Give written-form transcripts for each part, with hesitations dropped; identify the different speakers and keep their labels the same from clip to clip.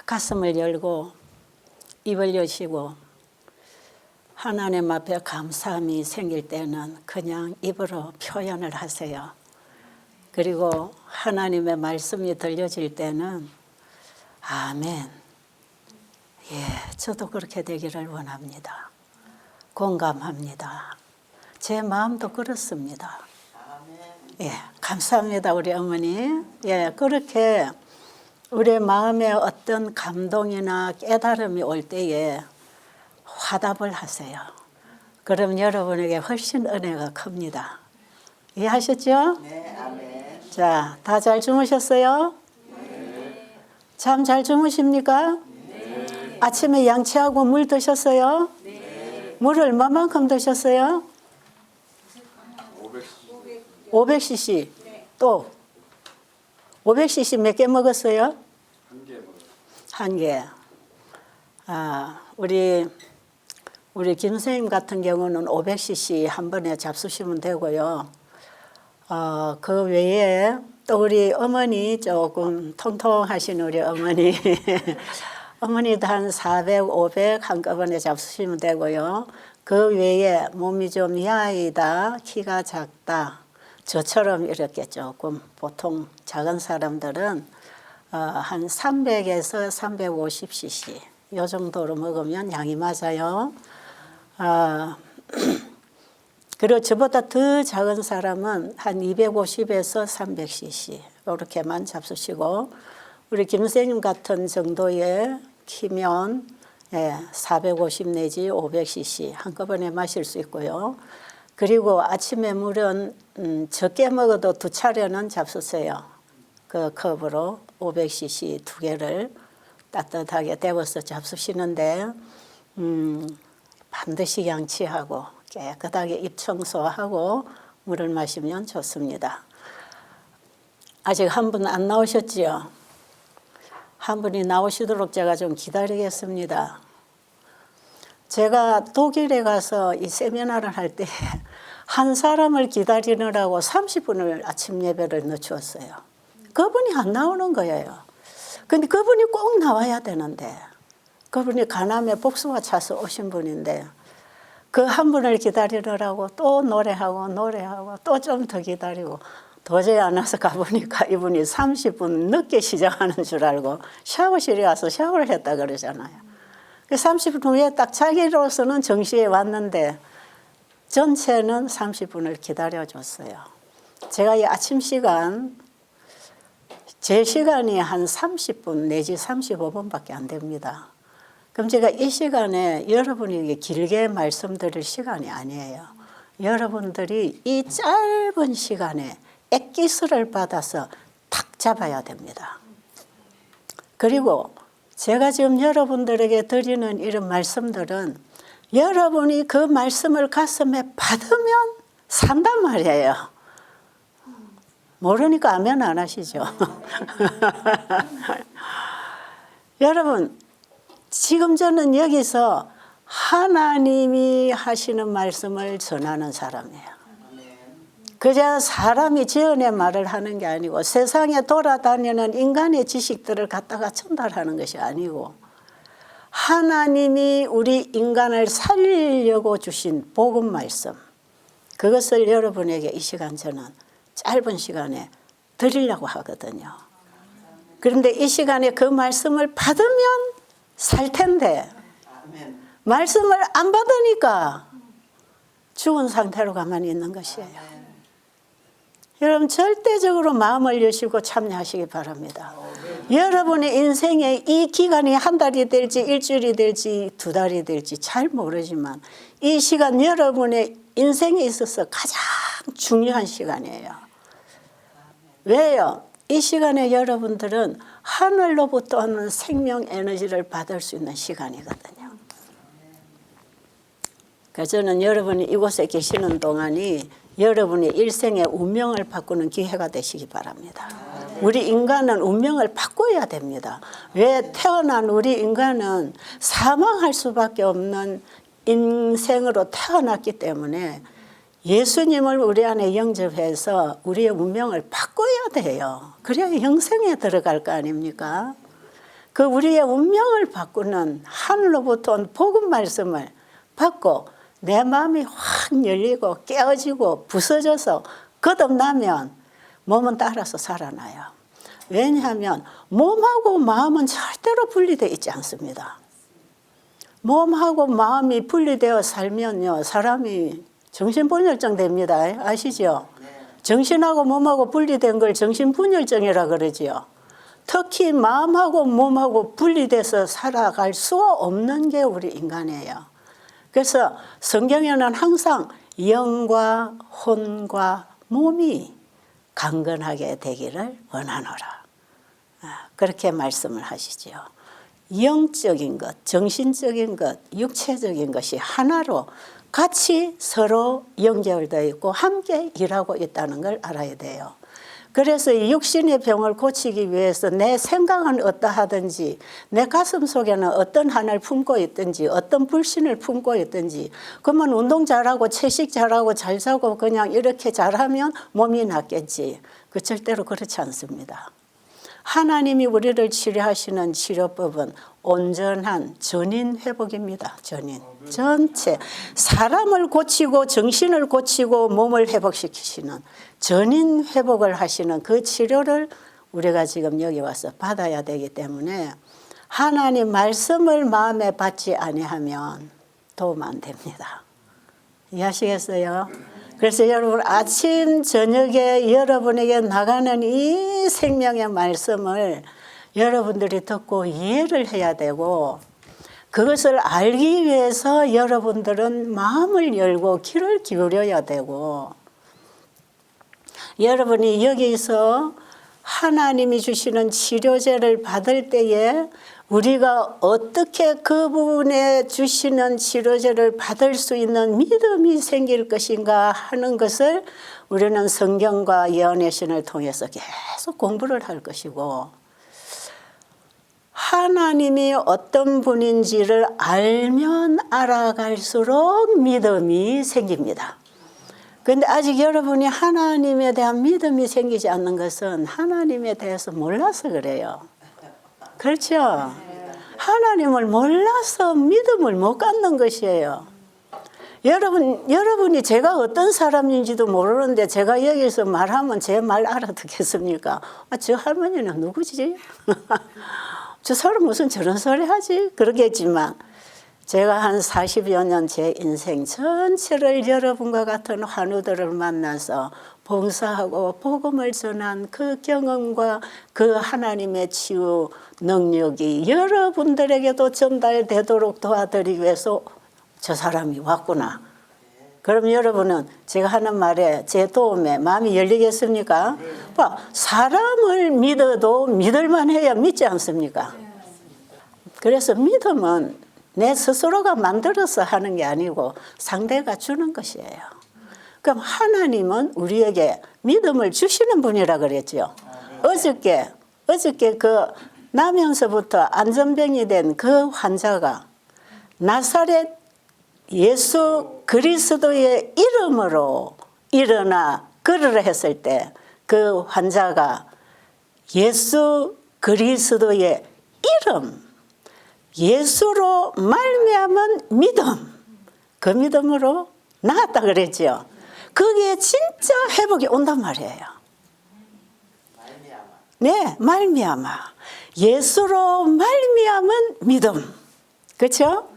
Speaker 1: 가슴을 열고 입을 여시고 하나님 앞에 감사함이 생길 때는 그냥 입으로 표현을 하세요. 그리고 하나님의 말씀이 들려질 때는 아멘. 예, 저도 그렇게 되기를 원합니다. 공감합니다. 제 마음도 그렇습니다. 예, 감사합니다, 우리 어머니. 예, 그렇게 우리 마음에 어떤 감동이나 깨달음이 올 때에 화답을 하세요. 그럼 여러분에게 훨씬 은혜가 큽니다. 이해하셨죠?
Speaker 2: 네, 아멘.
Speaker 1: 자, 다 잘 주무셨어요?
Speaker 2: 네.
Speaker 1: 잠 잘 주무십니까?
Speaker 2: 네.
Speaker 1: 아침에 양치하고 물 드셨어요?
Speaker 2: 네.
Speaker 1: 물 얼마만큼 드셨어요? 500cc.
Speaker 2: 네.
Speaker 1: 또 500cc 몇 개 먹었어요?
Speaker 2: 한 개 먹었어요.
Speaker 1: 한 개. 아, 우리 김 선생님 같은 경우는 500cc 한 번에 잡수시면 되고요. 그 외에 또 우리 어머니 조금 통통하신 우리 어머니 어머니도 한 400, 500 한꺼번에 잡수시면 되고요. 그 외에 몸이 좀 야이다, 키가 작다, 저처럼 이렇게 조금 보통 작은 사람들은 한 300에서 350cc 이 정도로 먹으면 양이 맞아요. 그리고 저보다 더 작은 사람은 한 250에서 300cc 이렇게만 잡수시고 우리 김 선생님 같은 정도의 키면 450 내지 500cc 한꺼번에 마실 수 있고요. 그리고 아침에 물은 적게 먹어도 2차례는 잡수세요. 그 컵으로 500cc 2개를 따뜻하게 데워서 잡수시는데 반드시 양치하고 깨끗하게 입 청소하고 물을 마시면 좋습니다. 아직 한 분 안 나오셨지요? 한 분이 나오시도록 제가 좀 기다리겠습니다. 제가 독일에 가서 이 세미나를 할 때 한 사람을 기다리느라고 30분을 아침 예배를 늦추었어요. 그분이 안 나오는 거예요. 근데 그분이 꼭 나와야 되는데 그분이 가남에 복숭아 차서 오신 분인데 그 한 분을 기다리느라고 또 노래하고 또 좀 더 기다리고 도저히 안 와서 가보니까 이분이 30분 늦게 시작하는 줄 알고 샤워실에 와서 샤워를 했다 그러잖아요. 30분 후에 딱 자기로서는 정시에 왔는데 전체는 30분을 기다려줬어요. 제가 이 아침 시간 제 시간이 한 30분 내지 35분밖에 안 됩니다. 그럼 제가 이 시간에 여러분에게 길게 말씀드릴 시간이 아니에요. 여러분들이 이 짧은 시간에 액기스를 받아서 탁 잡아야 됩니다. 그리고 제가 지금 여러분들에게 드리는 이런 말씀들은 여러분이 그 말씀을 가슴에 받으면 산단 말이에요. 모르니까 아멘 안 하시죠? 여러분, 지금 저는 여기서 하나님이 하시는 말씀을 전하는 사람이에요. 그저 사람이 지어내 말을 하는 게 아니고 세상에 돌아다니는 인간의 지식들을 갖다가 전달하는 것이 아니고 하나님이 우리 인간을 살리려고 주신 복음 말씀 그것을 여러분에게 이 시간 저는 짧은 시간에 드리려고 하거든요. 그런데 이 시간에 그 말씀을 받으면 살 텐데 말씀을 안 받으니까 죽은 상태로 가만히 있는 것이에요. 여러분 절대적으로 마음을 여시고 참여하시기 바랍니다. 여러분의 인생의 이 기간이 한 달이 될지 일주일이 될지 2달이 될지 잘 모르지만 이 시간 여러분의 인생에 있어서 가장 중요한 시간이에요. 왜요? 이 시간에 여러분들은 하늘로부터 오는 생명 에너지를 받을 수 있는 시간이거든요. 그래서 저는 여러분이 이곳에 계시는 동안이 여러분의 일생의 운명을 바꾸는 기회가 되시기 바랍니다. 우리 인간은 운명을 바꿔야 됩니다. 왜 태어난 우리 인간은 사망할 수밖에 없는 인생으로 태어났기 때문에 예수님을 우리 안에 영접해서 우리의 운명을 바꿔야 돼요. 그래야 영생에 들어갈 거 아닙니까? 그 우리의 운명을 바꾸는 하늘로부터 온 복음 말씀을 받고 내 마음이 확 열리고 깨어지고 부서져서 거듭나면 몸은 따라서 살아나요. 왜냐하면 몸하고 마음은 절대로 분리되어 있지 않습니다. 몸하고 마음이 분리되어 살면요, 사람이 정신분열증 됩니다. 아시죠? 정신하고 몸하고 분리된 걸 정신분열증이라 그러지요. 특히 마음하고 몸하고 분리돼서 살아갈 수 없는 게 우리 인간이에요. 그래서 성경에는 항상 영과 혼과 몸이 강건하게 되기를 원하노라. 그렇게 말씀을 하시죠. 영적인 것, 정신적인 것, 육체적인 것이 하나로 같이 서로 연결되어 있고 함께 일하고 있다는 걸 알아야 돼요. 그래서 이 육신의 병을 고치기 위해서 내 생각은 어떠하든지 내 가슴 속에는 어떤 한을 품고 있든지 어떤 불신을 품고 있든지 그러면 운동 잘하고 채식 잘하고 잘 자고 그냥 이렇게 잘하면 몸이 낫겠지. 그 절대로 그렇지 않습니다. 하나님이 우리를 치료하시는 치료법은 온전한 전인 회복입니다. 전인. 전체. 사람을 고치고 정신을 고치고 몸을 회복시키시는 전인 회복을 하시는 그 치료를 우리가 지금 여기 와서 받아야 되기 때문에 하나님 말씀을 마음에 받지 아니하면 도움 안 됩니다. 이해하시겠어요? 그래서 여러분 아침 저녁에 여러분에게 나가는 이 생명의 말씀을 여러분들이 듣고 이해를 해야 되고 그것을 알기 위해서 여러분들은 마음을 열고 귀를 기울여야 되고 여러분이 여기서 하나님이 주시는 치료제를 받을 때에 우리가 어떻게 그분의 주시는 치료제를 받을 수 있는 믿음이 생길 것인가 하는 것을 우리는 성경과 예언의 신을 통해서 계속 공부를 할 것이고 하나님이 어떤 분인지를 알면 알아갈수록 믿음이 생깁니다. 그런데 아직 여러분이 하나님에 대한 믿음이 생기지 않는 것은 하나님에 대해서 몰라서 그래요. 그렇죠? 하나님을 몰라서 믿음을 못 갖는 것이에요. 여러분이 제가 어떤 사람인지도 모르는데 제가 여기서 말하면 제 말 알아듣겠습니까? 저 할머니는 누구지? 저 사람 무슨 저런 소리 하지? 그러겠지만 제가 한 40여 년 제 인생 전체를 여러분과 같은 환우들을 만나서 봉사하고 복음을 전한 그 경험과 그 하나님의 치유 능력이 여러분들에게도 전달되도록 도와드리기 위해서 저 사람이 왔구나. 그럼 여러분은 제가 하는 말에 제 도움에 마음이 열리겠습니까? 봐, 사람을 믿어도 믿을만 해야 믿지 않습니까? 그래서 믿음은 내 스스로가 만들어서 하는 게 아니고 상대가 주는 것이에요. 그럼 하나님은 우리에게 믿음을 주시는 분이라 그랬죠. 어저께 그 나면서부터 안전병이 된 그 환자가 나사렛 예수 그리스도의 이름으로 일어나 걸으라 했을 때 그 환자가 예수 그리스도의 이름 예수로 말미암은 믿음 그 믿음으로 나았다 그랬죠. 그게 진짜 회복이 온단 말이에요. 네, 말미암아 예수로 말미암은 믿음 그렇죠?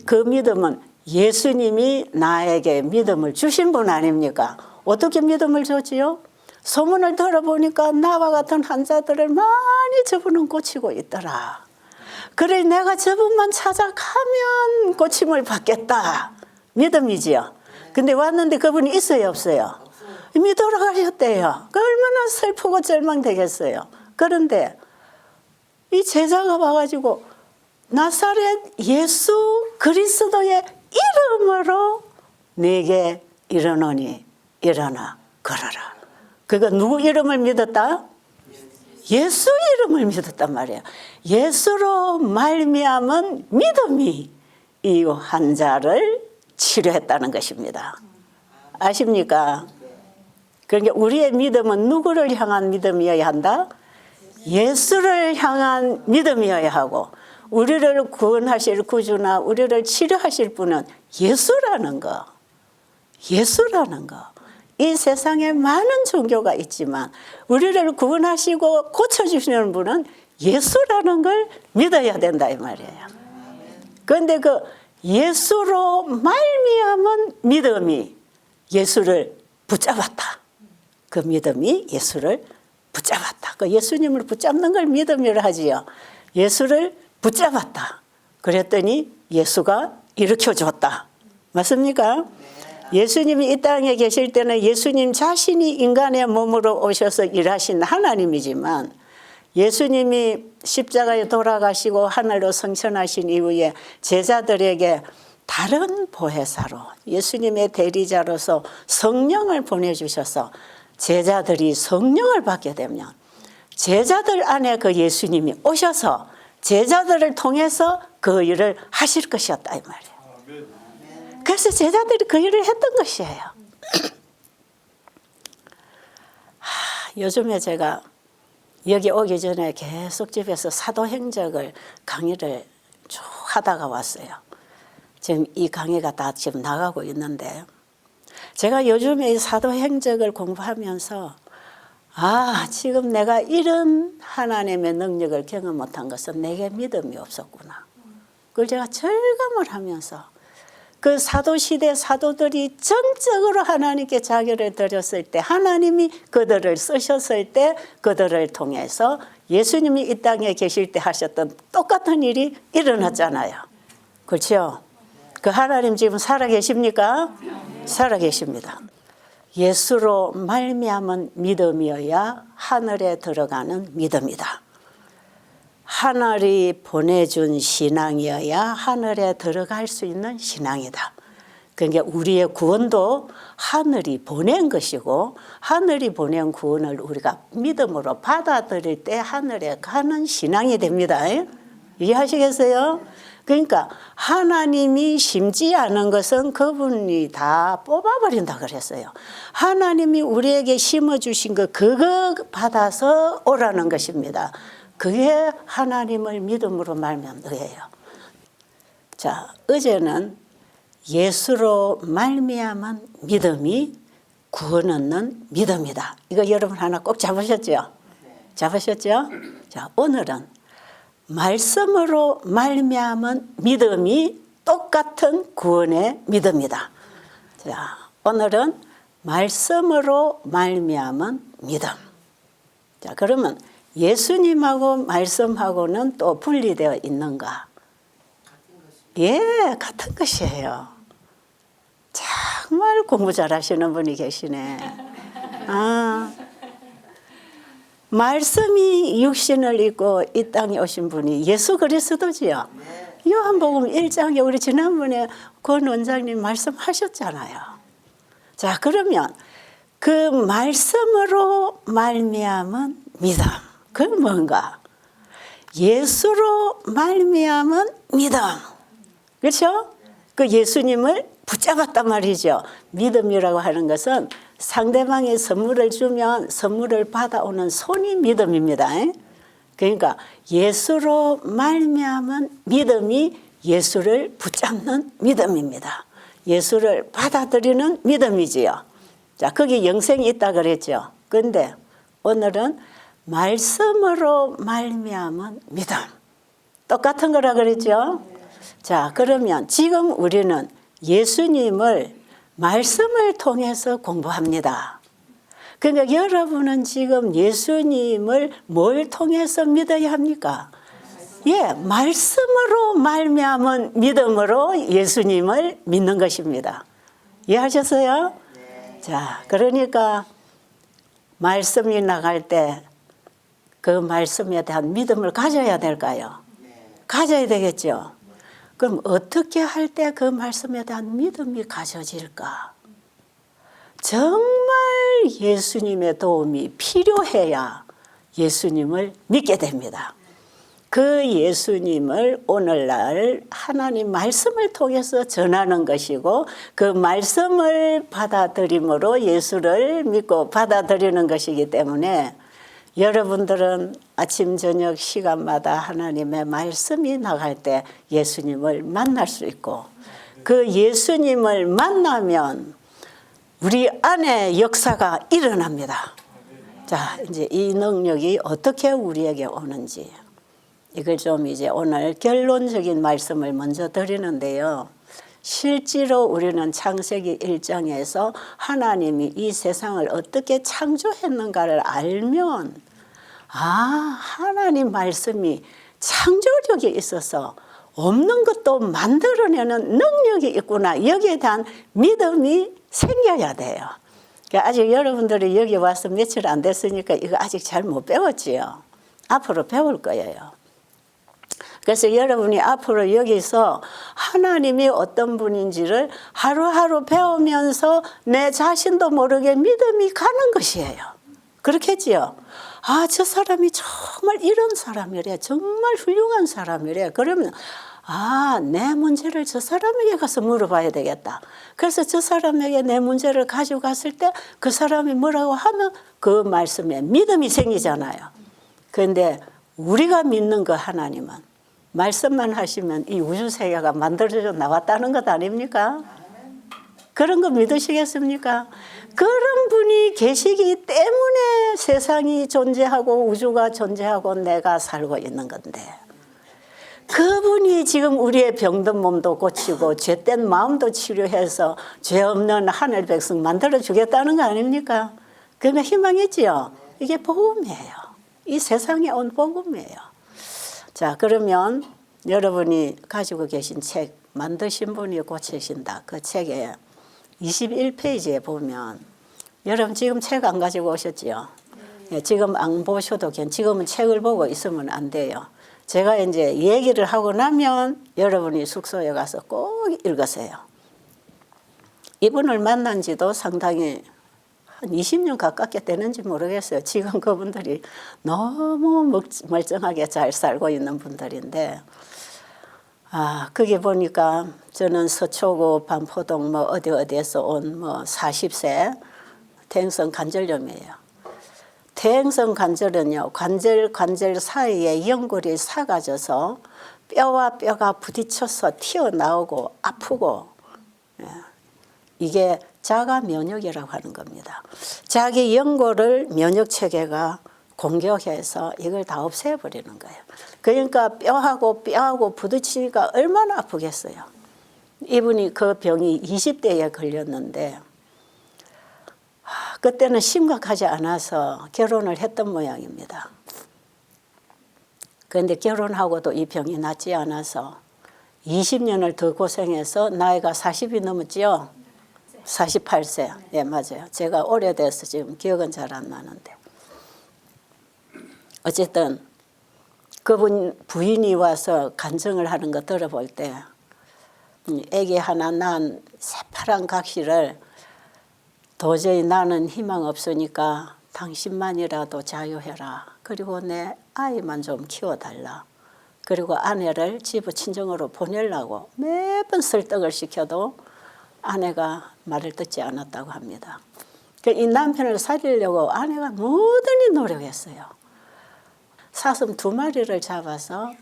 Speaker 1: 그 믿음은 예수님이 나에게 믿음을 주신 분 아닙니까? 어떻게 믿음을 줬지요? 소문을 들어보니까 나와 같은 환자들을 많이 저분은 고치고 있더라. 그래 내가 저분만 찾아가면 고침을 받겠다. 믿음이지요. 근데 왔는데 그분이 있어요 없어요? 이미 돌아가셨대요. 얼마나 슬프고 절망되겠어요. 그런데 이 제자가 와가지고 나사렛 예수 그리스도의 이름으로 내게 이르노니 일어나 걸어라. 그가 누구 이름을 믿었다? 예수 이름을 믿었단 말이에요. 예수로 말미암은 믿음이 이 환자를 치료했다는 것입니다. 아십니까? 그러니까 우리의 믿음은 누구를 향한 믿음이어야 한다? 예수를 향한 믿음이어야 하고 우리를 구원하실 구주나 우리를 치료하실 분은 예수라는 거. 예수라는 거. 이 세상에 많은 종교가 있지만 우리를 구원하시고 고쳐주시는 분은 예수라는 걸 믿어야 된다 이 말이에요. 그런데 그 예수로 말미암은 믿음이 예수를 붙잡았다. 그 믿음이 예수를 붙잡았다. 그 예수님을 붙잡는 걸 믿음이라 하지요. 예수를 붙잡았다. 그랬더니 예수가 일으켜줬다. 맞습니까? 예수님이 이 땅에 계실 때는 예수님 자신이 인간의 몸으로 오셔서 일하신 하나님이지만 예수님이 십자가에 돌아가시고 하늘로 승천하신 이후에 제자들에게 다른 보혜사로 예수님의 대리자로서 성령을 보내주셔서 제자들이 성령을 받게 되면 제자들 안에 그 예수님이 오셔서 제자들을 통해서 그 일을 하실 것이었다 이 말이에요. 그래서 제자들이 그 일을 했던 것이에요. 요즘에 제가 여기 오기 전에 계속 집에서 사도행적을 강의를 쭉 하다가 왔어요. 지금 이 강의가 다 지금 나가고 있는데 제가 요즘에 이 사도행적을 공부하면서 지금 내가 이런 하나님의 능력을 경험 못한 것은 내게 믿음이 없었구나. 그걸 제가 절감을 하면서 그 사도시대 사도들이 전적으로 하나님께 자기를 드렸을 때 하나님이 그들을 쓰셨을 때 그들을 통해서 예수님이 이 땅에 계실 때 하셨던 똑같은 일이 일어났잖아요. 그렇죠? 그 하나님 지금 살아계십니까? 살아계십니다. 예수로 말미암은 믿음이어야 하늘에 들어가는 믿음이다. 하늘이 보내준 신앙이어야 하늘에 들어갈 수 있는 신앙이다. 그러니까 우리의 구원도 하늘이 보낸 것이고 하늘이 보낸 구원을 우리가 믿음으로 받아들일 때 하늘에 가는 신앙이 됩니다. 이해하시겠어요? 그러니까 하나님이 심지 않은 것은 그분이 다 뽑아버린다 그랬어요. 하나님이 우리에게 심어주신 거 그거 받아서 오라는 것입니다. 그게 하나님을 믿음으로 말면 의예요. 자, 어제는 예수로 말미암은 믿음이 구원 얻는 믿음이다. 이거 여러분 하나 꼭 잡으셨죠? 잡으셨죠? 자, 오늘은 말씀으로 말미암은 믿음이 똑같은 구원의 믿음이다. 자, 오늘은 말씀으로 말미암은 믿음. 자, 그러면 예수님하고 말씀하고는 또 분리되어 있는가? 예, 같은 것이에요. 정말 공부 잘하시는 분이 계시네. 말씀이 육신을 입고 이 땅에 오신 분이 예수 그리스도지요. 요한복음 1장에 우리 지난번에 권 원장님 말씀하셨잖아요. 자, 그러면 그 말씀으로 말미암은 믿음. 그건 뭔가? 예수로 말미암은 믿음. 그렇죠? 그 예수님을 붙잡았단 말이죠. 믿음이라고 하는 것은 상대방이 선물을 주면 선물을 받아오는 손이 믿음입니다. 그러니까 예수로 말미암은 믿음이 예수를 붙잡는 믿음입니다. 예수를 받아들이는 믿음이지요. 자, 거기 영생이 있다 그랬죠. 그런데 오늘은 말씀으로 말미암은 믿음. 똑같은 거라 그랬죠. 자, 그러면 지금 우리는 예수님을 말씀을 통해서 공부합니다. 그러니까 여러분은 지금 예수님을 뭘 통해서 믿어야 합니까? 예, 말씀으로 말미암은 믿음으로 예수님을 믿는 것입니다. 이해하셨어요? 자, 그러니까 말씀이 나갈 때 그 말씀에 대한 믿음을 가져야 될까요? 가져야 되겠죠. 그럼 어떻게 할 때 그 말씀에 대한 믿음이 가져질까? 정말 예수님의 도움이 필요해야 예수님을 믿게 됩니다. 그 예수님을 오늘날 하나님 말씀을 통해서 전하는 것이고 그 말씀을 받아들임으로 예수를 믿고 받아들이는 것이기 때문에 여러분들은 아침 저녁 시간마다 하나님의 말씀이 나갈 때 예수님을 만날 수 있고 그 예수님을 만나면 우리 안에 역사가 일어납니다. 자, 이제 이 능력이 어떻게 우리에게 오는지 이걸 좀 이제 오늘 결론적인 말씀을 먼저 드리는데요. 실제로 우리는 창세기 1장에서 하나님이 이 세상을 어떻게 창조했는가를 알면 하나님 말씀이 창조력이 있어서 없는 것도 만들어내는 능력이 있구나. 여기에 대한 믿음이 생겨야 돼요. 그러니까 아직 여러분들이 여기 와서 며칠 안 됐으니까 이거 아직 잘 못 배웠지요. 앞으로 배울 거예요. 그래서 여러분이 앞으로 여기서 하나님이 어떤 분인지를 하루하루 배우면서 내 자신도 모르게 믿음이 가는 것이에요. 그렇겠지요? 저 사람이 정말 이런 사람이래. 정말 훌륭한 사람이래. 그러면 내 문제를 저 사람에게 가서 물어봐야 되겠다. 그래서 저 사람에게 내 문제를 가지고 갔을 때 그 사람이 뭐라고 하면 그 말씀에 믿음이 생기잖아요. 그런데 우리가 믿는 그 하나님은 말씀만 하시면 이 우주 세계가 만들어져 나왔다는 것 아닙니까? 그런 거 믿으시겠습니까? 그런 분이 계시기 때문에 세상이 존재하고 우주가 존재하고 내가 살고 있는 건데 그분이 지금 우리의 병든 몸도 고치고 죄된 마음도 치료해서 죄 없는 하늘 백성 만들어 주겠다는 거 아닙니까? 그러면 희망이지요. 이게 복음이에요. 이 세상에 온 복음이에요. 자, 그러면 여러분이 가지고 계신 책 만드신 분이 고치신다. 그 책에 21페이지에 보면 여러분 지금 책 안 가지고 오셨지요? 네, 지금 안 보셔도 지금은 책을 보고 있으면 안 돼요. 제가 이제 얘기를 하고 나면 여러분이 숙소에 가서 꼭 읽으세요. 이분을 만난 지도 상당히 한 20년 가깝게 되는지 모르겠어요. 지금 그분들이 너무 멀쩡하게 잘 살고 있는 분들인데 거기 보니까 저는 서초구 반포동 어디에서 온 40세 퇴행성 관절염이에요. 퇴행성 관절은요, 관절 사이에 연골이 삭아져서 뼈와 뼈가 부딪혀서 튀어나오고 아프고 이게 자가 면역이라고 하는 겁니다. 자기 연골을 면역 체계가 공격해서 이걸 다 없애버리는 거예요. 그러니까 뼈하고 부딪히니까 얼마나 아프겠어요. 이분이 그 병이 20대에 걸렸는데 그때는 심각하지 않아서 결혼을 했던 모양입니다. 그런데 결혼하고도 이 병이 낫지 않아서 20년을 더 고생해서 나이가 40이 넘었죠. 48세. 예, 맞아요. 제가 오래돼서 지금 기억은 잘 안 나는데. 어쨌든 그분 부인이 와서 간증을 하는 거 들어볼 때 애기 하나 낳은 새파란 각시를 도저히 나는 희망 없으니까 당신만이라도 자유해라. 그리고 내 아이만 좀 키워달라. 그리고 아내를 집 친정으로 보내려고 매번 설득을 시켜도 아내가 말을 듣지 않았다고 합니다. 이 남편을 살리려고 아내가 모든히 노력했어요. 사슴 2마리를 잡아서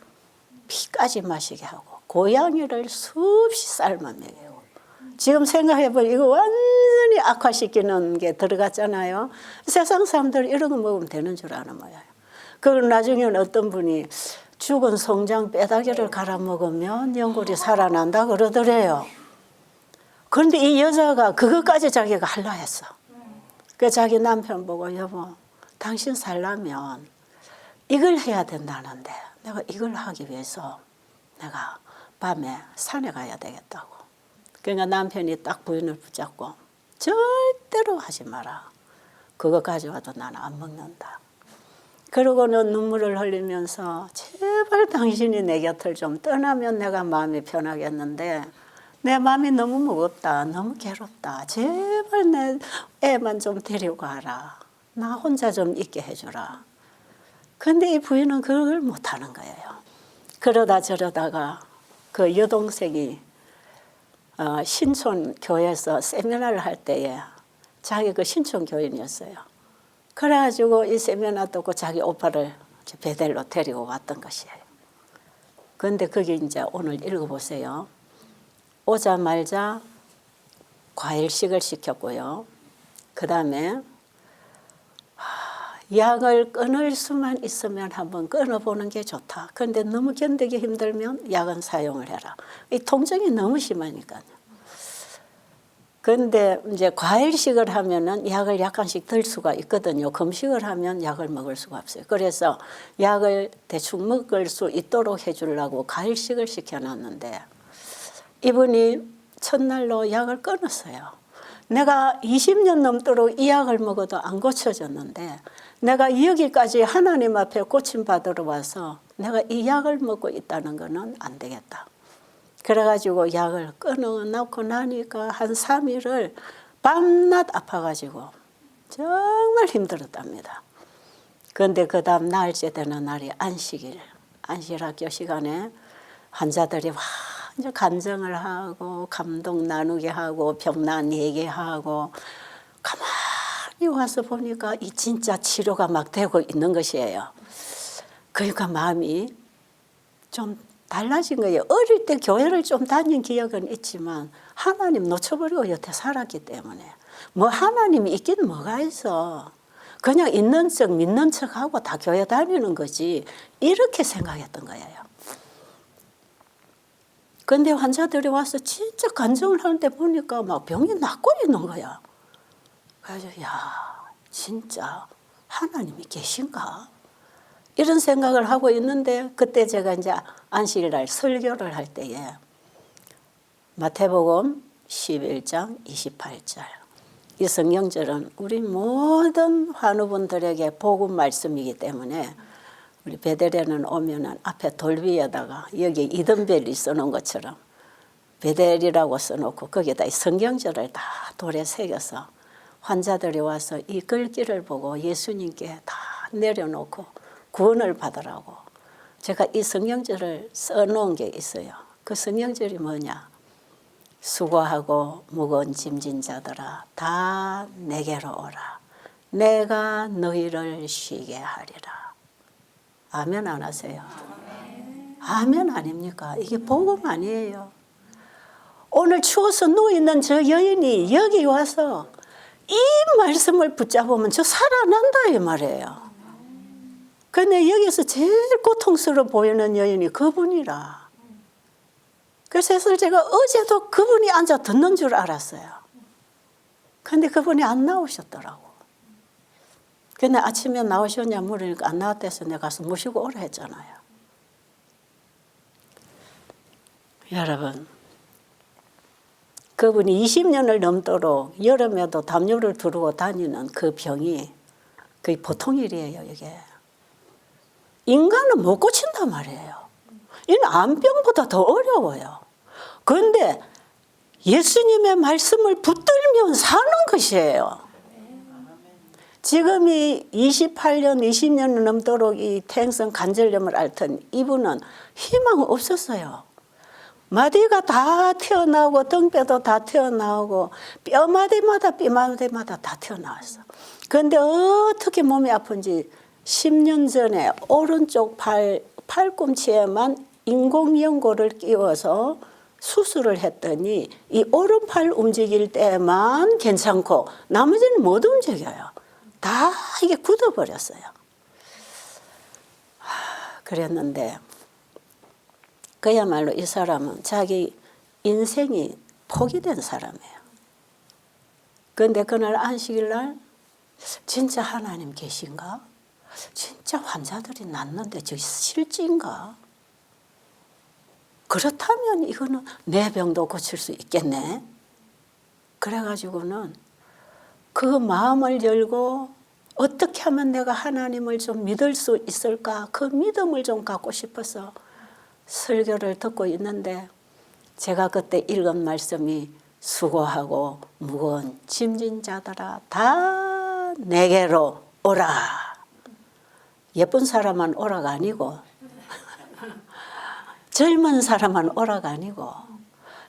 Speaker 1: 피까지 마시게 하고 고양이를 수없이 삶아 먹이고 지금 생각해보면 이거 완전히 악화시키는 게 들어갔잖아요. 세상 사람들 이런 거 먹으면 되는 줄 아는 모양이에요. 그리고 나중에는 어떤 분이 죽은 송장 뼈다귀를 갈아 먹으면 연골이 살아난다 그러더래요. 그런데 이 여자가 그것까지 자기가 하려 했어. 그 자기 남편 보고 여보 당신 살려면 이걸 해야 된다는데 내가 이걸 하기 위해서 내가 밤에 산에 가야 되겠다고. 그러니까 남편이 딱 부인을 붙잡고 절대로 하지 마라. 그거 가져와도 나는 안 먹는다. 그러고는 눈물을 흘리면서 제발 당신이 내 곁을 좀 떠나면 내가 마음이 편하겠는데 내 마음이 너무 무겁다. 너무 괴롭다. 제발 내 애만 좀 데리고 가라. 나 혼자 좀 있게 해주라. 근데 이 부인은 그걸 못하는 거예요. 그러다 저러다가 그 여동생이 신촌 교회에서 세미나를 할 때에 자기 그 신촌 교인이었어요. 그래가지고 이 세미나 듣고 자기 오빠를 베델로 데리고 왔던 것이에요. 그런데 거기 이제 오늘 읽어보세요. 오자마자 과일식을 시켰고요. 그 다음에 약을 끊을 수만 있으면 한번 끊어보는 게 좋다. 그런데 너무 견디기 힘들면 약은 사용을 해라. 이 통증이 너무 심하니까요. 그런데 이제 과일식을 하면은 약을 약간씩 들 수가 있거든요. 금식을 하면 약을 먹을 수가 없어요. 그래서 약을 대충 먹을 수 있도록 해주려고 과일식을 시켜놨는데 이분이 첫날로 약을 끊었어요. 내가 20년 넘도록 이 약을 먹어도 안 고쳐졌는데 내가 여기까지 하나님 앞에 고침받으러 와서 내가 이 약을 먹고 있다는 거는 안 되겠다. 그래가지고 약을 끊어놓고 나니까 한 3일을 밤낮 아파가지고 정말 힘들었답니다. 그런데 그 다음 날째 되는 날이 안식일, 안식학교 시간에 환자들이 완전 간증을 하고 감동 나누게 하고 병난 얘기하고 가만히 와서 보니까 이 진짜 치료가 막 되고 있는 것이에요. 그러니까 마음이 좀 달라진 거예요. 어릴 때 교회를 좀 다닌 기억은 있지만 하나님 놓쳐버리고 여태 살았기 때문에 뭐 하나님이 있긴 뭐가 있어. 그냥 있는 척 믿는 척하고 다 교회 다니는 거지 이렇게 생각했던 거예요. 그런데 환자들이 와서 진짜 간증을 하는데 보니까 막 병이 낫고 있는 거야. 그래서 야 진짜 하나님이 계신가? 이런 생각을 하고 있는데 그때 제가 이제 안식일날 설교를 할 때에 마태복음 11장 28절 이 성경절은 우리 모든 환우분들에게 복음 말씀이기 때문에 우리 베델에는 오면은 앞에 돌 위에다가 여기 이든벨이 써놓은 것처럼 베델이라고 써놓고 거기에다 이 성경절을 다 돌에 새겨서 환자들이 와서 이 글귀를 보고 예수님께 다 내려놓고 구원을 받으라고 제가 이 성경절을 써놓은 게 있어요. 그 성경절이 뭐냐? 수고하고 무거운 짐진 자들아 다 내게로 오라. 내가 너희를 쉬게 하리라. 아멘 안 하세요? 아멘 아닙니까? 이게 복음 아니에요. 오늘 추워서 누워있는 저 여인이 여기 와서 이 말씀을 붙잡으면 저 살아난다 이 말이에요. 근데 여기서 제일 고통스러워 보이는 여인이 그분이라. 그래서 제가 어제도 그분이 앉아 듣는 줄 알았어요. 근데 그분이 안 나오셨더라고. 근데 아침에 나오셨냐 물으니까 안 나왔대서 내가 가서 모시고 오라 했잖아요. 여러분, 그분이 20년을 넘도록 여름에도 담요를 두르고 다니는 그 병이 그게 보통 일이에요, 이게. 인간은 못 고친단 말이에요. 이는 암병보다 더 어려워요. 그런데 예수님의 말씀을 붙들면 사는 것이에요. 지금이 28년, 20년 넘도록 이 태행성 관절염을 앓던 이분은 희망 없었어요. 마디가 다 튀어나오고 등뼈도 다 튀어나오고 뼈마디마다 다 튀어나왔어. 그런데 어떻게 몸이 아픈지 10년 전에 오른쪽 팔꿈치에만 인공연고를 끼워서 수술을 했더니 이 오른팔 움직일 때만 괜찮고 나머지는 못 움직여요. 다 이게 굳어버렸어요. 그랬는데 그야말로 이 사람은 자기 인생이 포기된 사람이에요. 그런데 그날 안식일 날 진짜 하나님 계신가? 진짜 환자들이 낫는데 저 실제인가? 그렇다면 이거는 내 병도 고칠 수 있겠네. 그래가지고는 그 마음을 열고 어떻게 하면 내가 하나님을 좀 믿을 수 있을까? 그 믿음을 좀 갖고 싶어서 설교를 듣고 있는데 제가 그때 읽은 말씀이 수고하고 무거운 짐진 자들아 다 내게로 오라. 예쁜 사람만 오라가 아니고 젊은 사람만 오라가 아니고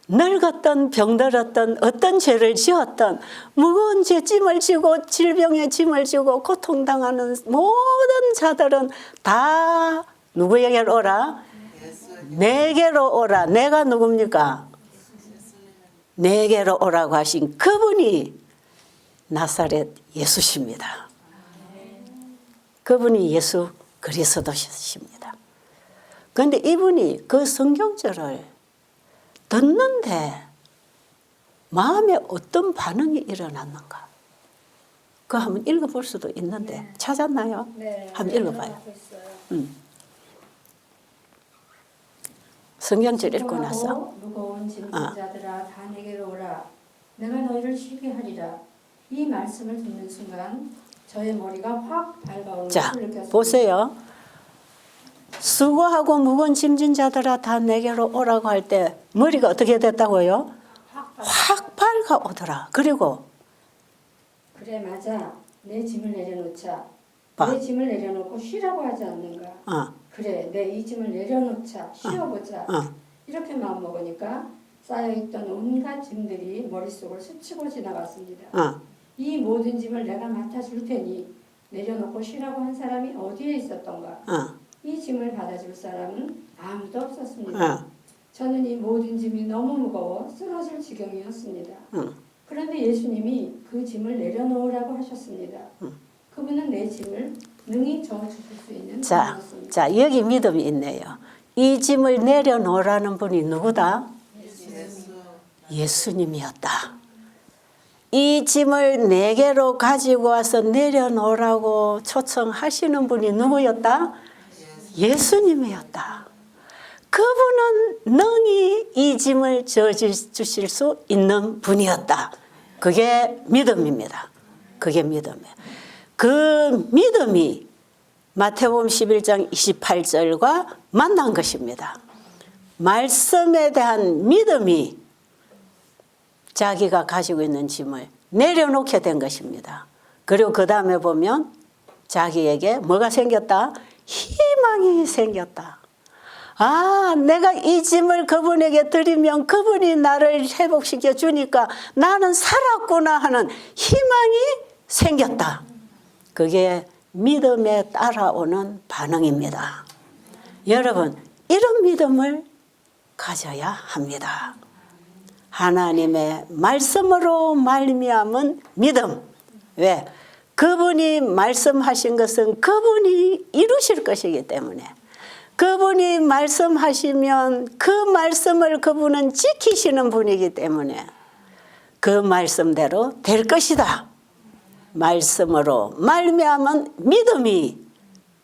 Speaker 1: 늙었던 병들었던 어떤 죄를 지었던 무거운 죄짐을 지고 질병의 짐을 지고 고통당하는 모든 자들은 다 누구에게로 오라? 내게로 오라. 내가 누굽니까? 내게로 오라고 하신 그분이 나사렛 예수십니다. 그분이 예수 그리스도십니다. 그런데 이분이 그 성경절을 듣는데 마음에 어떤 반응이 일어났는가? 그거 한번 읽어볼 수도 있는데 찾았나요?
Speaker 3: 네.
Speaker 1: 한번 읽어봐요. 성경절 읽고 나서
Speaker 3: 무거운 짐진 자들아 다 내게로 오라. 내가 너희를 쉬게 하리라. 이 말씀을 듣는 순간 저의 머리가 확 밝아오는
Speaker 1: 자
Speaker 3: 것을 느꼈습니다.
Speaker 1: 보세요. 수고하고 무거운 짐진 자들아 다 내게로 오라고 할 때 머리가 어떻게 됐다고요? 확 밝아오더라. 그리고
Speaker 3: 그래 맞아. 내 짐을 내려놓자.
Speaker 1: 봐.
Speaker 3: 내 짐을 내려놓고 쉬라고 하지 않는가. 그래 내 이 짐을 내려놓자. 쉬어보자. 이렇게 마음먹으니까 쌓여있던 온갖 짐들이 머릿속을 스치고 지나갔습니다. 이 모든 짐을 내가 맡아줄 테니 내려놓고 쉬라고 한 사람이 어디에 있었던가. 이 짐을 받아줄 사람은 아무도 없었습니다. 저는 이 모든 짐이 너무 무거워 쓰러질 지경이었습니다. 그런데 예수님이 그 짐을 내려놓으라고 하셨습니다. 그분은 내 짐을 능히 져주실 수 있는 분이었습니다.
Speaker 1: 자 여기 믿음이 있네요. 이 짐을 내려놓으라는 분이 누구다? 예수님이었다. 이 짐을 내게로 가지고 와서 내려놓으라고 초청하시는 분이 누구였다? 예수님이었다. 그분은 능히 이 짐을 져주실 수 있는 분이었다. 그게 믿음입니다. 그게 믿음이에요. 그 믿음이 마태복음 11장 28절과 만난 것입니다. 말씀에 대한 믿음이 자기가 가지고 있는 짐을 내려놓게 된 것입니다. 그리고 그 다음에 보면 자기에게 뭐가 생겼다? 희망이 생겼다. 아, 내가 이 짐을 그분에게 드리면 그분이 나를 회복시켜 주니까 나는 살았구나 하는 희망이 생겼다. 그게 믿음에 따라오는 반응입니다. 여러분, 이런 믿음을 가져야 합니다. 하나님의 말씀으로 말미암은 믿음. 왜? 그분이 말씀하신 것은 그분이 이루실 것이기 때문에, 그분이 말씀하시면 그 말씀을 그분은 지키시는 분이기 때문에 그 말씀대로 될 것이다. 말씀으로 말미암은 믿음이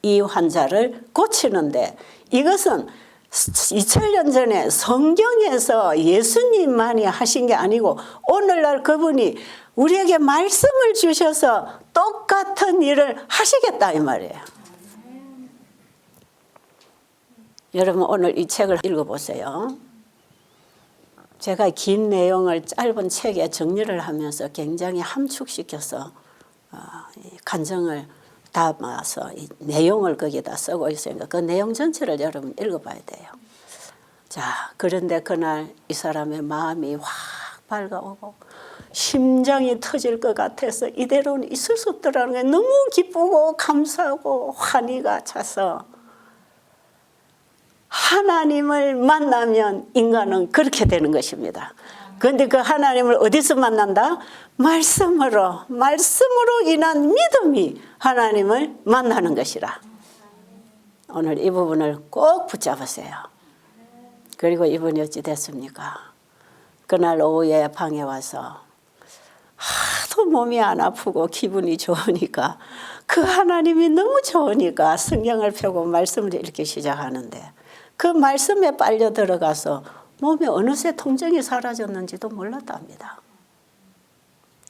Speaker 1: 이 환자를 고치는데, 이것은 2000년 전에 성경에서 예수님만이 하신 게 아니고 오늘날 그분이 우리에게 말씀을 주셔서 똑같은 일을 하시겠다 이 말이에요. 여러분 오늘 이 책을 읽어보세요. 제가 긴 내용을 짧은 책에 정리를 하면서 굉장히 함축시켜서 간증을 담아서 이 내용을 거기다 쓰고 있으니까 그 내용 전체를 여러분 읽어봐야 돼요. 자, 그런데 그날 이 사람의 마음이 확 밝아오고 심장이 터질 것 같아서 이대로는 있을 수 없더라는 게 너무 기쁘고 감사하고 환희가 차서, 하나님을 만나면 인간은 그렇게 되는 것입니다. 그런데 그 하나님을 어디서 만난다? 말씀으로 인한 믿음이 하나님을 만나는 것이라. 오늘 이 부분을 꼭 붙잡으세요. 그리고 이분이 어찌 됐습니까? 그날 오후에 방에 와서 하도 몸이 안 아프고 기분이 좋으니까, 그 하나님이 너무 좋으니까 성경을 펴고 말씀을 읽기 시작하는데, 그 말씀에 빨려 들어가서 몸에 어느새 통증이 사라졌는지도 몰랐답니다.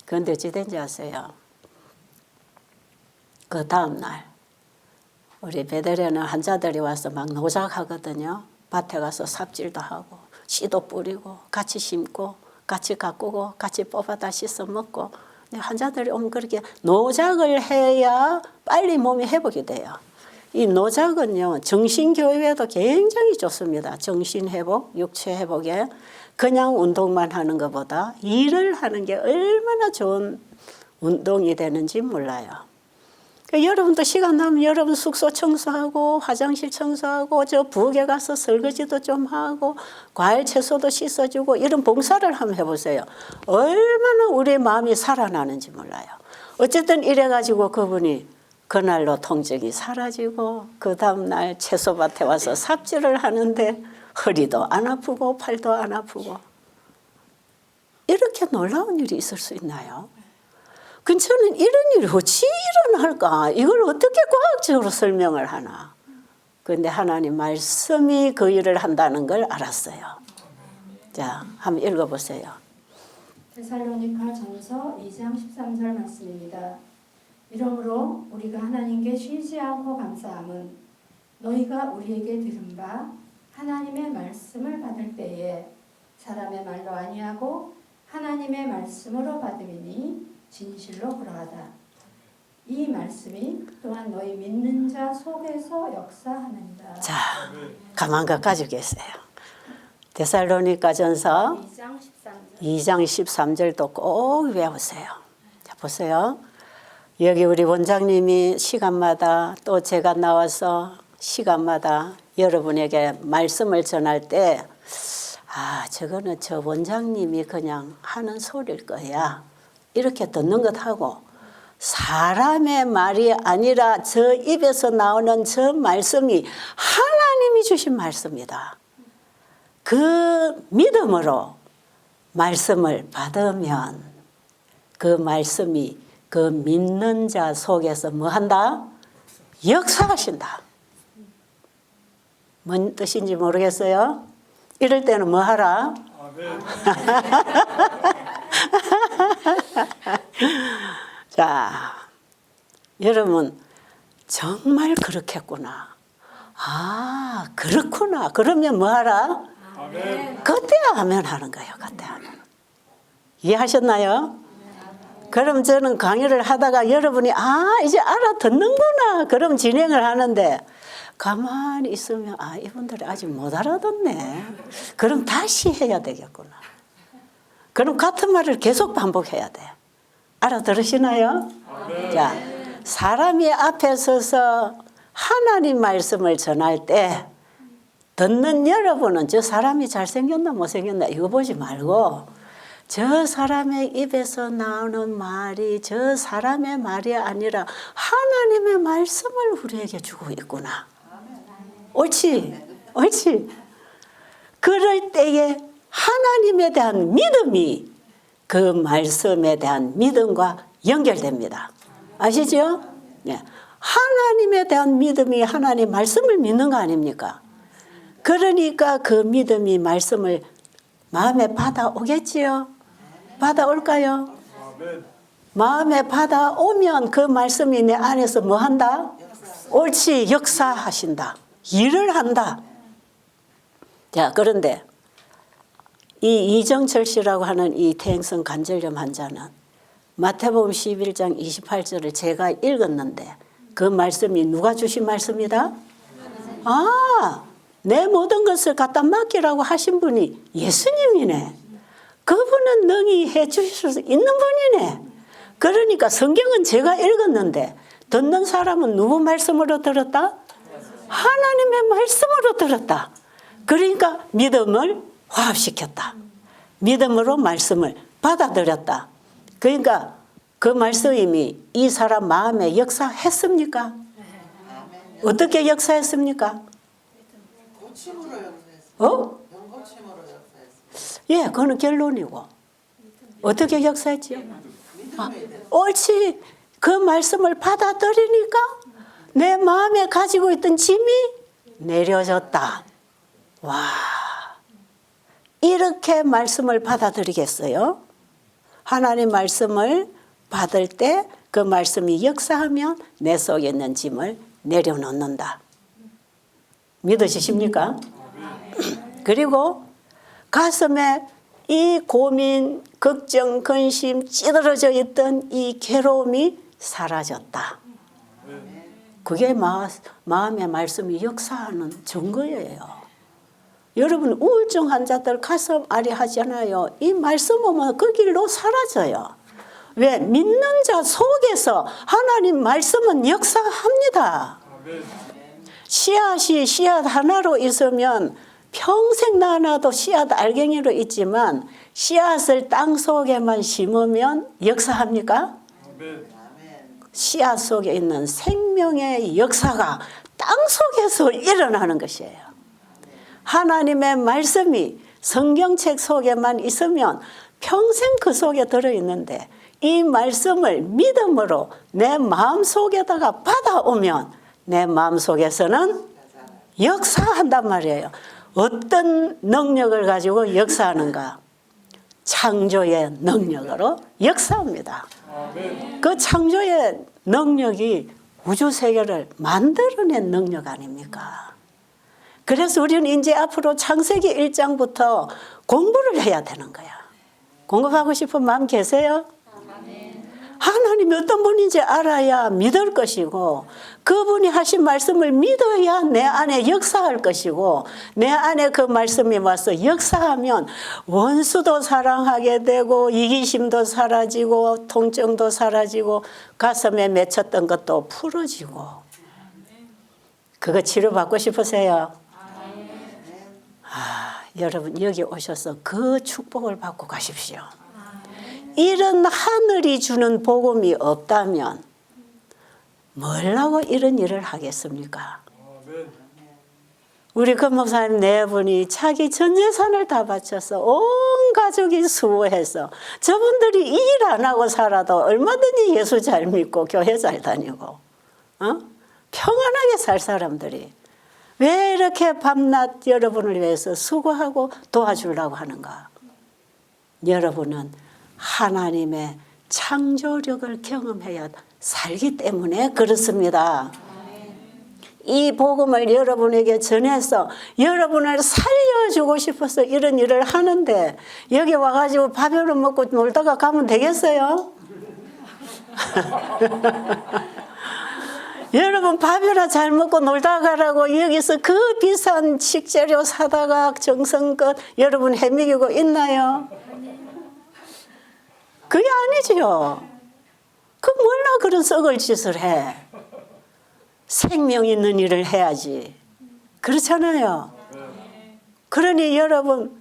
Speaker 1: 그런데 어찌 된지 아세요? 그 다음날 우리 베들레헴 환자들이 와서 막 노작하거든요. 밭에 가서 삽질도 하고 씨도 뿌리고 같이 심고 같이 가꾸고 같이 뽑아다 씻어 먹고, 환자들이 오면 그렇게 노작을 해야 빨리 몸이 회복이 돼요. 이 노작은요, 정신교육에도 굉장히 좋습니다. 정신회복, 육체회복에 그냥 운동만 하는 것보다 일을 하는 게 얼마나 좋은 운동이 되는지 몰라요. 여러분도 시간 나면 여러분 숙소 청소하고 화장실 청소하고 저 부엌에 가서 설거지도 좀 하고 과일 채소도 씻어주고 이런 봉사를 한번 해보세요. 얼마나 우리의 마음이 살아나는지 몰라요. 어쨌든 이래가지고 그분이 그날로 통증이 사라지고 그 다음날 채소밭에 와서 삽질을 하는데 허리도 안 아프고 팔도 안 아프고 이렇게 놀라운 일이 있을 수 있나요? 근데 저는 이런 일이 어찌 일어날까? 이걸 어떻게 과학적으로 설명을 하나? 그런데 하나님 말씀이 그 일을 한다는 걸 알았어요. 자, 한번 읽어보세요.
Speaker 3: 데살로니가 전서 2장 13절 말씀입니다. 이러므로 우리가 하나님께 쉬지 않고 감사함은 너희가 우리에게 들은 바 하나님의 말씀을 받을 때에 사람의 말로 아니하고 하나님의 말씀으로 받음이니 진실로 그러하다. 이 말씀이 또한 너희 믿는 자 속에서 역사하느니라.
Speaker 1: 자, 가만 가지고 계세요. 데살로니가전서
Speaker 3: 2장 13절.
Speaker 1: 2장 13절도 꼭 외우세요. 자, 보세요. 여기 우리 원장님이 시간마다 또 제가 나와서 시간마다 여러분에게 말씀을 전할 때 저거는 저 원장님이 그냥 하는 소리일 거야. 이렇게 듣는 것하고 사람의 말이 아니라 저 입에서 나오는 저 말씀이 하나님이 주신 말씀이다. 그 믿음으로 말씀을 받으면 그 말씀이 그 믿는 자 속에서 뭐 한다? 역사하신다. 뭔 뜻인지 모르겠어요? 이럴 때는 뭐 하라? 자, 여러분 정말 그렇겠구나. 그렇구나. 그러면 뭐 하라? 그때 아멘 하는 거예요. 그때 아멘. 이해하셨나요? 그럼 저는 강의를 하다가 여러분이 이제 알아듣는구나. 그럼 진행을 하는데 가만히 있으면 이분들이 아직 못 알아듣네. 그럼 다시 해야 되겠구나. 그럼 같은 말을 계속 반복해야 돼. 알아들으시나요? 자, 사람이 앞에 서서 하나님 말씀을 전할 때 듣는 여러분은 저 사람이 잘생겼나 못생겼나 이거 보지 말고 저 사람의 입에서 나오는 말이 저 사람의 말이 아니라 하나님의 말씀을 우리에게 주고 있구나. 옳지? 옳지? 그럴 때에 하나님에 대한 믿음이 그 말씀에 대한 믿음과 연결됩니다. 아시죠? 네. 하나님에 대한 믿음이 하나님 말씀을 믿는 거 아닙니까? 그러니까 그 믿음이 말씀을 마음에 받아오겠지요? 받아올까요? 마음에 받아오면 그 말씀이 내 안에서 뭐 한다? 옳지, 역사하신다. 일을 한다. 자, 그런데 이 이정철 씨라고 하는 이 퇴행성 관절염 환자는 마태복음 11장 28절을 제가 읽었는데 그 말씀이 누가 주신 말씀이다? 내 모든 것을 갖다 맡기라고 하신 분이 예수님이네. 그분은 능히 해 주실 수 있는 분이네. 그러니까 성경은 제가 읽었는데 듣는 사람은 누구 말씀으로 들었다? 하나님의 말씀으로 들었다. 그러니까 믿음을 화합시켰다. 믿음으로 말씀을 받아들였다. 그러니까 그 말씀이 이 사람 마음에 역사했습니까? 어떻게 역사했습니까? 예, 그거는 결론이고. 어떻게 역사했지요? 옳지. 그 말씀을 받아들이니까 내 마음에 가지고 있던 짐이 내려졌다. 와, 이렇게 말씀을 받아들이겠어요? 하나님 말씀을 받을 때 그 말씀이 역사하면 내 속에 있는 짐을 내려놓는다. 믿으십니까? 그리고 가슴에 이 고민, 걱정, 근심, 찌들어져 있던 이 괴로움이 사라졌다. 그게 마음의 말씀이 역사하는 증거예요. 여러분 우울증 환자들 가슴 아리 하잖아요. 이 말씀 오면 그 길로 사라져요. 왜? 믿는 자 속에서 하나님 말씀은 역사합니다. 씨앗 하나로 있으면 평생 나눠도 씨앗 알갱이로 있지만 씨앗을 땅 속에만 심으면 역사합니까? 씨앗 속에 있는 생명의 역사가 땅 속에서 일어나는 것이에요. 하나님의 말씀이 성경책 속에만 있으면 평생 그 속에 들어있는데 이 말씀을 믿음으로 내 마음속에다가 받아오면 내 마음속에서는 역사한단 말이에요. 어떤 능력을 가지고 역사하는가? 창조의 능력으로 역사합니다. 그 창조의 능력이 우주 세계를 만들어낸 능력 아닙니까? 그래서 우리는 이제 앞으로 창세기 1장부터 공부를 해야 되는 거야. 공부하고 싶은 마음 계세요? 하나님이 어떤 분인지 알아야 믿을 것이고 그분이 하신 말씀을 믿어야 내 안에 역사할 것이고 내 안에 그 말씀이 와서 역사하면 원수도 사랑하게 되고 이기심도 사라지고 통증도 사라지고 가슴에 맺혔던 것도 풀어지고 그거 치료받고 싶으세요? 여러분 여기 오셔서 그 축복을 받고 가십시오. 이런 하늘이 주는 복음이 없다면 뭘라고 이런 일을 하겠습니까? 우리 금목사님 네 분이 자기 전 재산을 다 바쳐서 온 가족이 수고해서 저분들이 일 안 하고 살아도 얼마든지 예수 잘 믿고 교회 잘 다니고 평안하게 살 사람들이 왜 이렇게 밤낮 여러분을 위해서 수고하고 도와주려고 하는가? 여러분은 하나님의 창조력을 경험해야 살기 때문에 그렇습니다. 이 복음을 여러분에게 전해서 여러분을 살려주고 싶어서 이런 일을 하는데 여기 와가지고 밥이나 먹고 놀다가 가면 되겠어요? 여러분 밥이나 잘 먹고 놀다 가라고 여기서 그 비싼 식재료 사다가 정성껏 여러분 헤매기고 있나요? 그게 아니죠. 그 몰라 그런 썩을 짓을 해. 생명 있는 일을 해야지. 그렇잖아요. 그러니 여러분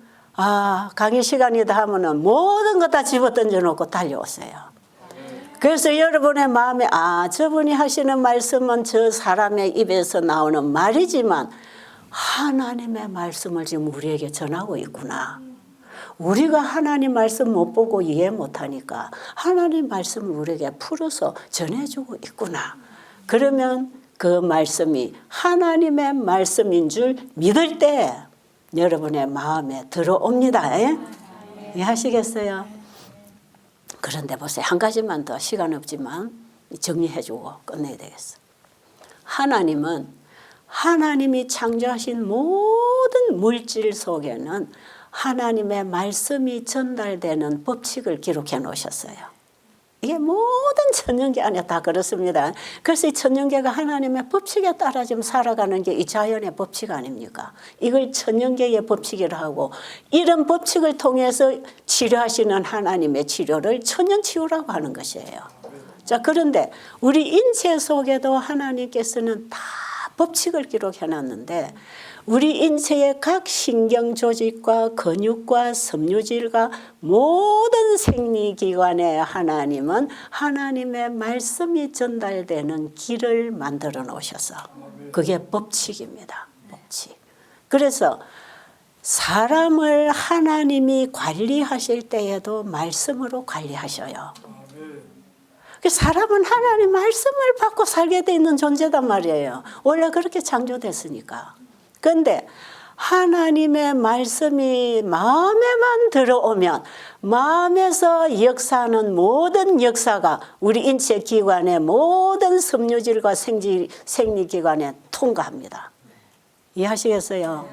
Speaker 1: 강의 시간이다 하면은 모든 것 다 집어 던져놓고 달려오세요. 그래서 여러분의 마음에 저분이 하시는 말씀은 저 사람의 입에서 나오는 말이지만 하나님의 말씀을 지금 우리에게 전하고 있구나. 우리가 하나님 말씀 못 보고 이해 못하니까 하나님 말씀을 우리에게 풀어서 전해주고 있구나. 그러면 그 말씀이 하나님의 말씀인 줄 믿을 때 여러분의 마음에 들어옵니다. 이해하시겠어요? 그런데 보세요. 한 가지만 더 시간 없지만 정리해주고 끝내야 되겠어. 하나님은 하나님이 창조하신 모든 물질 속에는 하나님의 말씀이 전달되는 법칙을 기록해 놓으셨어요. 이게 모든 천년계 안에 다 그렇습니다. 그래서 이 천년계가 하나님의 법칙에 따라 지금 살아가는 게 이 자연의 법칙 아닙니까? 이걸 천년계의 법칙이라 하고 이런 법칙을 통해서 치료하시는 하나님의 치료를 천년치유라고 하는 것이에요. 자, 그런데 우리 인체 속에도 하나님께서는 다 법칙을 기록해 놨는데 우리 인체의 각 신경조직과 근육과 섬유질과 모든 생리기관에 하나님은 하나님의 말씀이 전달되는 길을 만들어 놓으셔서 그게 법칙입니다. 법칙. 그래서 사람을 하나님이 관리하실 때에도 말씀으로 관리하셔요. 사람은 하나님 말씀을 받고 살게 돼 있는 존재단 말이에요. 원래 그렇게 창조됐으니까. 그런데 하나님의 말씀이 마음에만 들어오면 마음에서 역사하는 모든 역사가 우리 인체 기관의 모든 섬유질과 생리기관에 통과합니다. 이해하시겠어요?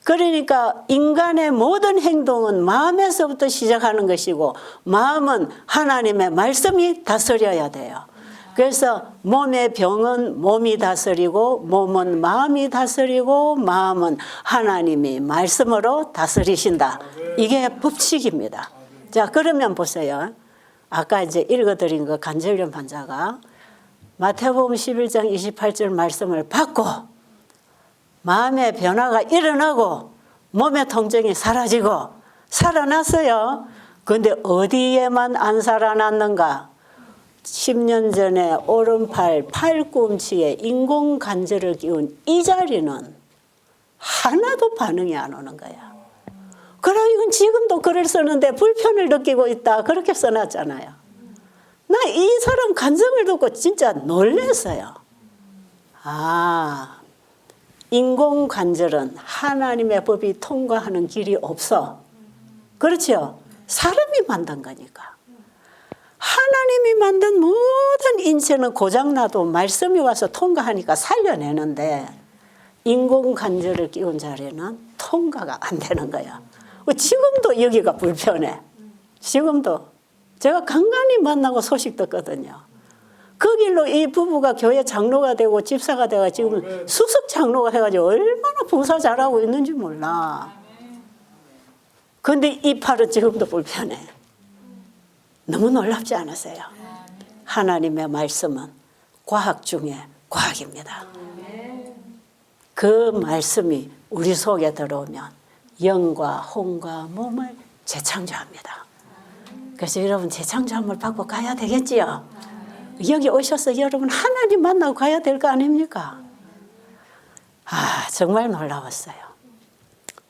Speaker 1: 그러니까 인간의 모든 행동은 마음에서부터 시작하는 것이고 마음은 하나님의 말씀이 다스려야 돼요. 그래서 몸의 병은 몸이 다스리고 몸은 마음이 다스리고 마음은 하나님이 말씀으로 다스리신다. 이게 법칙입니다. 자, 그러면 보세요. 아까 이제 읽어드린 그 관절염 환자가 마태복음 11장 28절 말씀을 받고 마음의 변화가 일어나고 몸의 통증이 사라지고 살아났어요. 그런데 어디에만 안 살아났는가? 10년 전에 오른팔 팔꿈치에 인공관절을 끼운 이 자리는 하나도 반응이 안 오는 거야. 그럼 이건 지금도 글을 쓰는데 불편을 느끼고 있다. 그렇게 써놨잖아요. 나 이 사람 간증을 듣고 진짜 놀랐어요. 아, 인공관절은 하나님의 법이 통과하는 길이 없어. 그렇죠? 사람이 만든 거니까. 하나님이 만든 모든 인체는 고장나도 말씀이 와서 통과하니까 살려내는데 인공관절을 끼운 자리는 통과가 안 되는 거야. 지금도 여기가 불편해. 지금도. 제가 간간히 만나고 소식 듣거든요. 그 길로 이 부부가 교회 장로가 되고 집사가 되고 지금 수석 장로가 해가지고 얼마나 봉사 잘하고 있는지 몰라. 그런데 이 팔은 지금도 불편해. 너무 놀랍지 않으세요? 하나님의 말씀은 과학 중에 과학입니다. 그 말씀이 우리 속에 들어오면 영과 혼과 몸을 재창조합니다. 그래서 여러분 재창조함을 받고 가야 되겠지요? 여기 오셔서 여러분 하나님 만나고 가야 될 거 아닙니까? 아, 정말 놀라웠어요.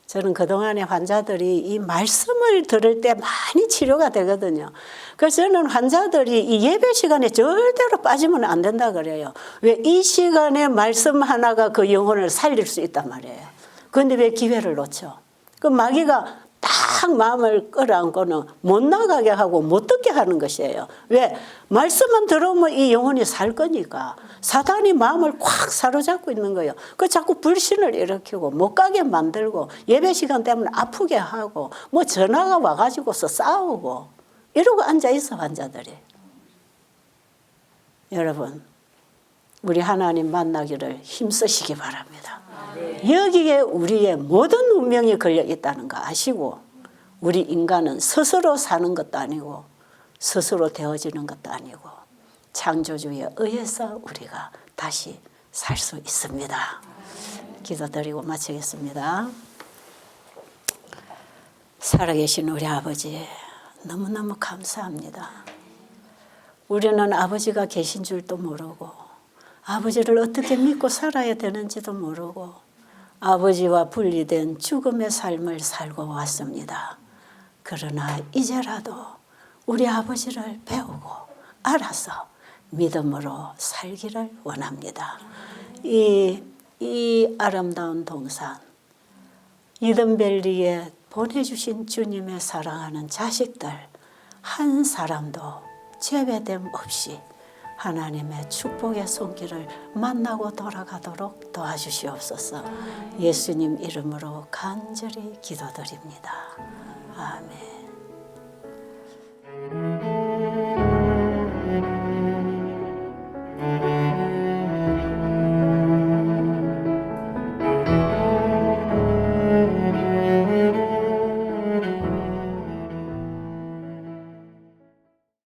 Speaker 1: 저는 그동안에 환자들이 이 말씀을 들을 때 많이 치료가 되거든요. 그래서 저는 환자들이 이 예배 시간에 절대로 빠지면 안 된다 그래요. 왜? 이 시간에 말씀 하나가 그 영혼을 살릴 수 있단 말이에요. 그런데 왜 기회를 놓쳐? 그 마귀가 딱 마음을 끌어안고는 못 나가게 하고 못 듣게 하는 것이에요. 왜? 말씀만 들어오면 이 영혼이 살 거니까. 사단이 마음을 콱 사로잡고 있는 거예요. 그 자꾸 불신을 일으키고 못 가게 만들고 예배 시간 때문에 아프게 하고 뭐 전화가 와가지고서 싸우고 이러고 앉아있어 환자들이. 여러분 우리 하나님 만나기를 힘쓰시기 바랍니다. 여기에 우리의 모든 운명이 걸려 있다는 거 아시고 우리 인간은 스스로 사는 것도 아니고 스스로 되어지는 것도 아니고 창조주에 의해서 우리가 다시 살 수 있습니다. 기도드리고 마치겠습니다. 살아계신 우리 아버지 너무너무 감사합니다. 우리는 아버지가 계신 줄도 모르고 아버지를 어떻게 믿고 살아야 되는지도 모르고 아버지와 분리된 죽음의 삶을 살고 왔습니다. 그러나 이제라도 우리 아버지를 배우고 알아서 믿음으로 살기를 원합니다. 이 아름다운 동산 이든밸리에 보내주신 주님의 사랑하는 자식들 한 사람도 제외됨 없이 하나님의 축복의 손길을 만나고 돌아가도록 도와주시옵소서. 예수님 이름으로 간절히 기도드립니다. 아멘.